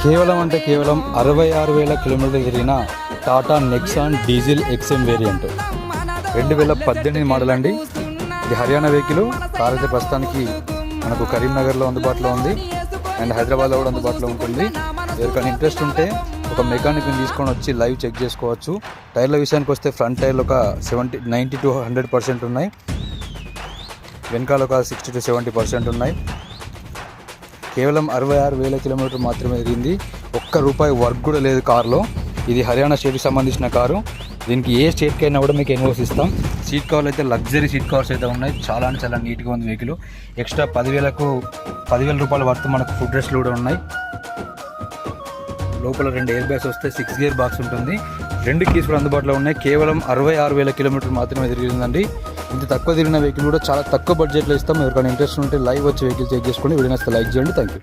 కేవలం అంటే కేవలం 66,000 కిలోమీటర్లు తిరిగిన Tata Nexon diesel XM variant 2018 model అండి. ఇది హర్యానా వెహికల్. కార్ అయితే ప్రస్తుతానికి మనకు కరీంనగర్లో అందుబాటులో ఉంది అండ్ హైదరాబాద్లో కూడా అందుబాటులో ఉంటుంది. ఎవరికైనా ఇంట్రెస్ట్ ఉంటే ఒక మెకానిక్ని తీసుకొని వచ్చి లైవ్ చెక్ చేసుకోవచ్చు. టైర్ల విషయానికి వస్తే ఫ్రంట్ టైర్లు ఒక 90 to 100% ఉన్నాయి, వెనకాల ఒక 60 to 70% ఉన్నాయి. కేవలం 66,000 కిలోమీటర్లు మాత్రమే తిరిగింది. ₹1 వర్క్ కూడా లేదు కార్లో. ఇది హర్యానా స్టేట్కి సంబంధించిన కారు. దీనికి ఏ స్టేట్కి అయినా కూడా మీకు ఎన్ఓసి ఇస్తాం. సీట్ కవర్లు అయితే లగ్జరీ సీట్ కవర్స్ అయితే ఉన్నాయి. చాలా అంటే చాలా నీట్గా ఉంది వెహికల్. ఎక్స్ట్రా 10,000 రూపాయల వర్త్ మనకు ఫుడ్ రెస్ట్లు కూడా ఉన్నాయి. లోపల 2 ఎయిర్ బ్యాగ్స్ వస్తే 6 గేర్ బాక్స్ ఉంటుంది. 2 కీస్ కూడా అందుబాటులో ఉన్నాయి. కేవలం 66,000 కిలోమీటర్లు మాత్రమే తిరిగిందండి. ఇంత తక్కువ తిరిగిన వెహికల్ కూడా చాలా తక్కువ బడ్జెట్లో ఇస్తాం. ఎవరికైనా ఇంట్రెస్ట్ ఉంటే లైవ్ వచ్చి వెహికల్ చెక్ చేసుకోండి. వీడియో నచ్చితే లైక్ చేయండి. Thank you.